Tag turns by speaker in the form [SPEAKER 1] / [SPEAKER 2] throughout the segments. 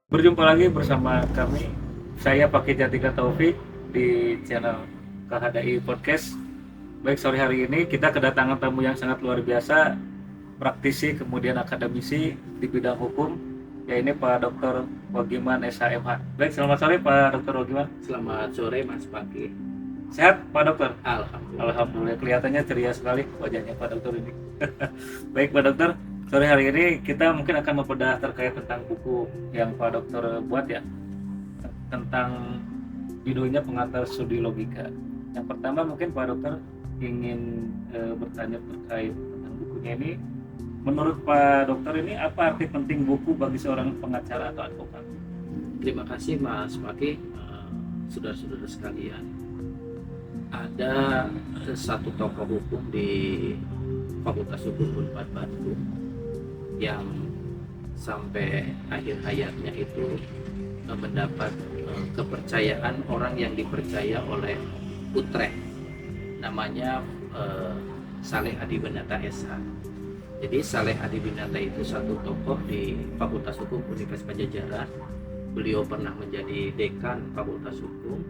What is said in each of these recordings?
[SPEAKER 1] Berjumpa lagi bersama kami, saya Pak Jatika Taufik di channel KHDI Podcast. Baik, sore hari ini kita kedatangan tamu yang sangat luar biasa, praktisi kemudian akademisi di bidang hukum, yaitu Pak Dr. Wagiman SHMH. Baik, selamat sore Pak Dr. Wagiman.
[SPEAKER 2] Selamat sore Mas Paki.
[SPEAKER 1] Sehat Pak Dokter?
[SPEAKER 2] Alhamdulillah.
[SPEAKER 1] Alhamdulillah, kelihatannya ceria sekali wajahnya Pak Dokter ini. Baik Pak Dokter, sore hari ini kita mungkin akan membedah terkait tentang buku yang Pak Dokter buat ya, tentang judulnya Pengantar Studi Logika. Yang pertama mungkin Pak Dokter ingin bertanya terkait tentang bukunya ini. Menurut Pak Dokter ini apa arti penting buku bagi seorang pengacara atau advokat?
[SPEAKER 2] Terima kasih Mas Paki. Saudara-saudara sekalian, ada satu tokoh hukum di Fakultas Hukum Unpad Bandung yang sampai akhir hayatnya itu mendapat kepercayaan orang yang dipercaya oleh Utrecht, namanya Saleh Adiwinata SH. Jadi Saleh Adiwinata itu satu tokoh di Fakultas Hukum Universitas Padjadjaran. Beliau pernah menjadi dekan Fakultas Hukum.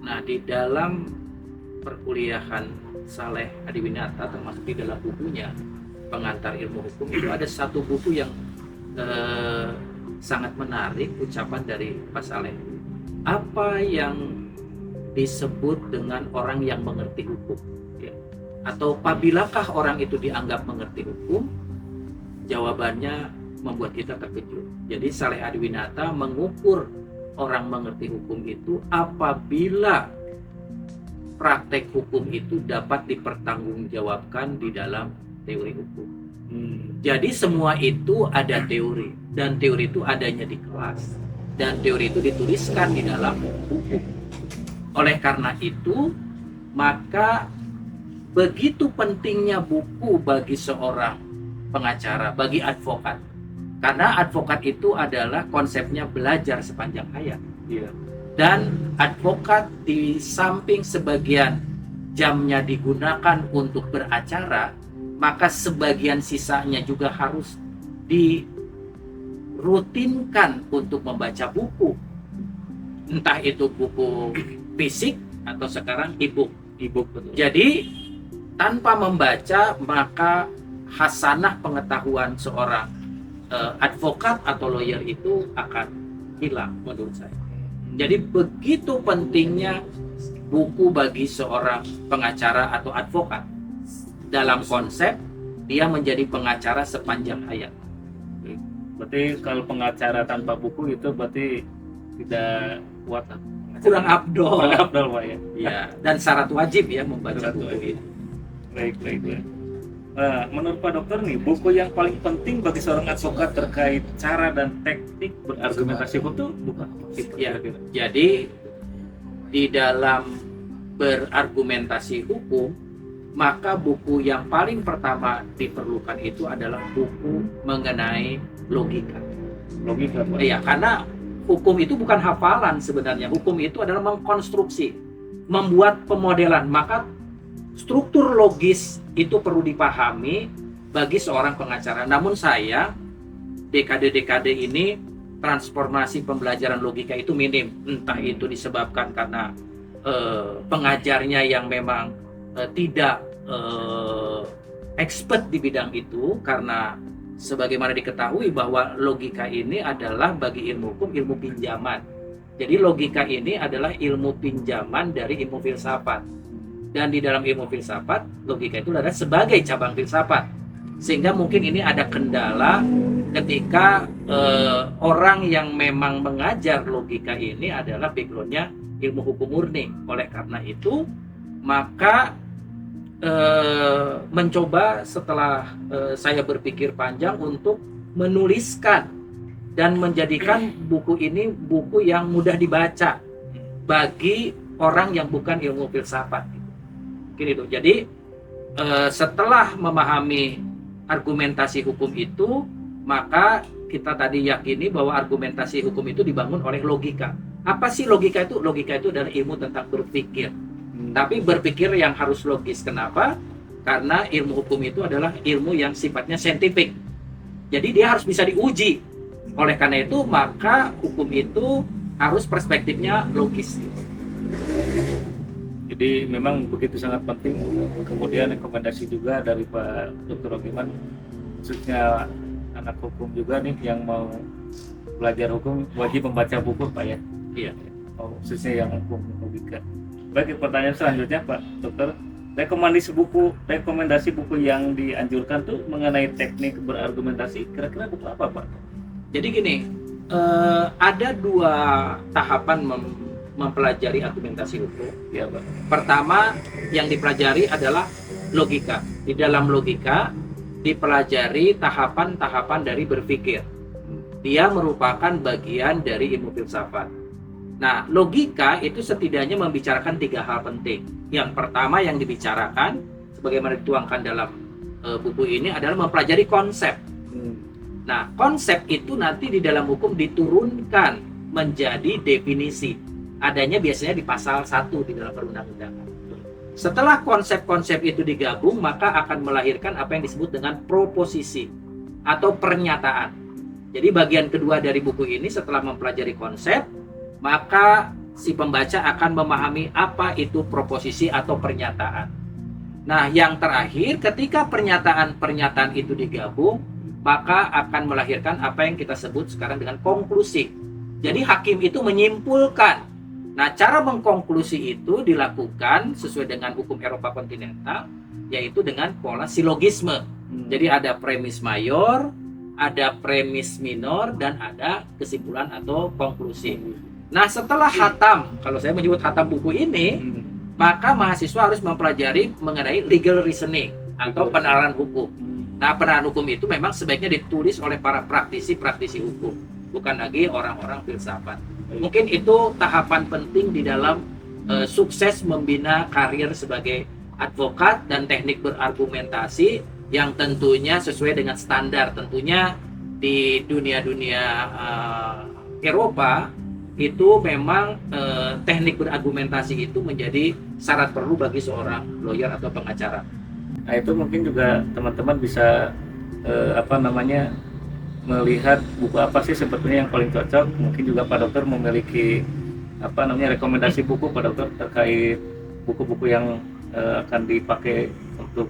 [SPEAKER 2] Nah, di dalam perkuliahan Saleh Adiwinata, termasuk di dalam bukunya Pengantar Ilmu Hukum, itu ada satu buku yang sangat menarik, ucapan dari Pak Saleh. Apa yang disebut dengan orang yang mengerti hukum? Ya. Atau apabillakah orang itu dianggap mengerti hukum? Jawabannya membuat kita terkejut. Jadi Saleh Adiwinata mengukur orang mengerti hukum itu apabila praktek hukum itu dapat dipertanggungjawabkan di dalam teori hukum. Jadi semua itu ada teori, dan teori itu adanya di kelas, dan teori itu dituliskan di dalam hukum. Oleh karena itu, maka begitu pentingnya buku bagi seorang pengacara, bagi advokat. Karena advokat itu adalah konsepnya belajar sepanjang hayat.
[SPEAKER 1] Iya.
[SPEAKER 2] Dan advokat di samping sebagian jamnya digunakan untuk beracara, maka sebagian sisanya juga harus dirutinkan untuk membaca buku. Entah itu buku fisik atau sekarang e-book. Jadi tanpa membaca, maka hasanah pengetahuan seorang advokat atau lawyer itu akan hilang menurut saya. Jadi begitu pentingnya buku bagi seorang pengacara atau advokat. Dalam konsep dia menjadi pengacara sepanjang hayat.
[SPEAKER 1] Berarti kalau pengacara tanpa buku itu berarti tidak kuat.
[SPEAKER 2] Kurang abdol.
[SPEAKER 1] Kurang abdol Pak ya.
[SPEAKER 2] Ya, dan syarat wajib ya membaca
[SPEAKER 1] Syarat
[SPEAKER 2] buku
[SPEAKER 1] wajib.
[SPEAKER 2] ini.
[SPEAKER 1] Baik. Menurut Pak Dokter nih, buku yang paling penting bagi seorang advokat terkait cara dan teknik berargumentasi hukum itu bukan?
[SPEAKER 2] Ya, jadi di dalam berargumentasi hukum, maka buku yang paling pertama diperlukan itu adalah buku mengenai logika.
[SPEAKER 1] Logika Pak.
[SPEAKER 2] Iya, karena hukum itu bukan hafalan sebenarnya. Hukum itu adalah mengkonstruksi, membuat pemodelan. Maka struktur logis itu perlu dipahami bagi seorang pengacara. Namun saya, dekade-dekade ini, transformasi pembelajaran logika itu minim. Entah itu disebabkan karena pengajarnya yang memang tidak expert di bidang itu, karena sebagaimana diketahui bahwa logika ini adalah bagi ilmu hukum ilmu pinjaman. Jadi logika ini adalah ilmu pinjaman dari ilmu filsafat. Dan di dalam ilmu filsafat, logika itu adalah sebagai cabang filsafat. Sehingga mungkin ini ada kendala ketika orang yang memang mengajar logika ini adalah backgroundnya ilmu hukum murni. Oleh karena itu, maka mencoba setelah saya berpikir panjang untuk menuliskan dan menjadikan buku ini buku yang mudah dibaca bagi orang yang bukan ilmu filsafat. Gitu. Jadi setelah memahami argumentasi hukum itu, maka kita tadi yakini bahwa argumentasi hukum itu dibangun oleh logika. Apa sih logika itu? Logika itu adalah ilmu tentang berpikir. Tapi berpikir yang harus logis. Kenapa? Karena ilmu hukum itu adalah ilmu yang sifatnya saintifik. Jadi dia harus bisa diuji Oleh karena itu maka hukum itu harus perspektifnya logis.
[SPEAKER 1] Jadi memang begitu sangat penting. Kemudian rekomendasi juga dari Pak Dr. Rogiman, khususnya anak hukum juga nih yang mau belajar hukum wajib membaca buku Pak ya.
[SPEAKER 2] Iya.
[SPEAKER 1] Khususnya yang hukum logika. Baik, pertanyaan selanjutnya Pak Dokter, rekomendasi buku yang dianjurkan tuh mengenai teknik berargumentasi, kira-kira buku apa Pak?
[SPEAKER 2] Jadi gini, ada dua tahapan mempelajari argumentasi hukum.
[SPEAKER 1] Ya Pak.
[SPEAKER 2] Pertama yang dipelajari adalah logika. Di dalam logika dipelajari tahapan-tahapan dari berpikir. Dia merupakan bagian dari ilmu filsafat. Nah, logika itu setidaknya membicarakan 3 hal penting. Yang pertama yang dibicarakan, sebagaimana dituangkan dalam buku ini, adalah mempelajari konsep. Nah, konsep itu nanti di dalam hukum diturunkan menjadi definisi. Adanya biasanya di pasal 1 di dalam perundang-undangan. Setelah konsep-konsep itu digabung, maka akan melahirkan apa yang disebut dengan proposisi atau pernyataan. Jadi bagian kedua dari buku ini setelah mempelajari konsep, maka si pembaca akan memahami apa itu proposisi atau pernyataan. Nah, yang terakhir ketika pernyataan-pernyataan itu digabung, maka akan melahirkan apa yang kita sebut sekarang dengan konklusi. Jadi hakim itu menyimpulkan. Nah, cara mengkonklusi itu dilakukan sesuai dengan hukum Eropa kontinental, yaitu dengan pola silogisme. Jadi ada premis mayor, ada premis minor, dan ada kesimpulan atau konklusi. Nah, setelah hatam, kalau saya menyebut hatam buku ini, maka mahasiswa harus mempelajari mengenai legal reasoning atau penalaran hukum. Nah, penalaran hukum itu memang sebaiknya ditulis oleh para praktisi hukum, bukan lagi orang-orang filsafat. Mungkin itu tahapan penting di dalam sukses membina karir sebagai advokat dan teknik berargumentasi yang tentunya sesuai dengan standar. Tentunya di dunia-dunia Eropa itu memang teknik berargumentasi itu menjadi syarat perlu bagi seorang lawyer atau pengacara.
[SPEAKER 1] Nah, itu mungkin juga teman-teman bisa melihat buku apa sih sebetulnya yang paling cocok. Mungkin juga Pak Dokter memiliki rekomendasi buku Pak Dokter terkait buku-buku yang akan dipakai untuk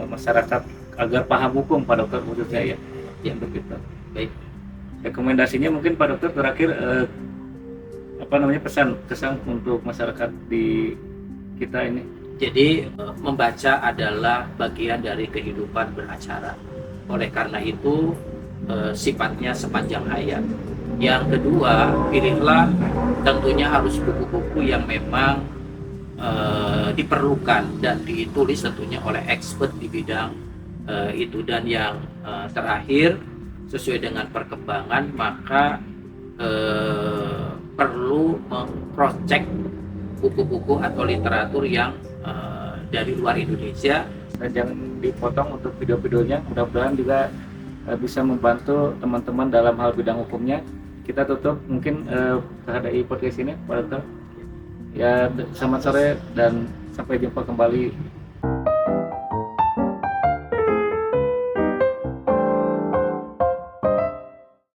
[SPEAKER 1] masyarakat agar paham hukum Pak Dokter khususnya ya.
[SPEAKER 2] Ya,
[SPEAKER 1] begitu.
[SPEAKER 2] Baik.
[SPEAKER 1] Rekomendasinya mungkin Pak Dokter terakhir pesan kesan untuk masyarakat di kita ini.
[SPEAKER 2] Jadi membaca adalah bagian dari kehidupan beracara. Oleh karena itu sifatnya sepanjang hayat. Yang kedua, pilihlah tentunya harus buku-buku yang memang diperlukan dan ditulis tentunya oleh expert di bidang itu. Dan yang terakhir, sesuai dengan perkembangan, maka perlu meng-cross-check buku-buku atau literatur yang dari luar Indonesia.
[SPEAKER 1] Dan jangan dipotong untuk video-videonya, mudah-mudahan juga bisa membantu teman-teman dalam hal bidang hukumnya. Kita tutup mungkin KHDI podcast ini Pak Dokter. Ya, selamat sore dan sampai jumpa kembali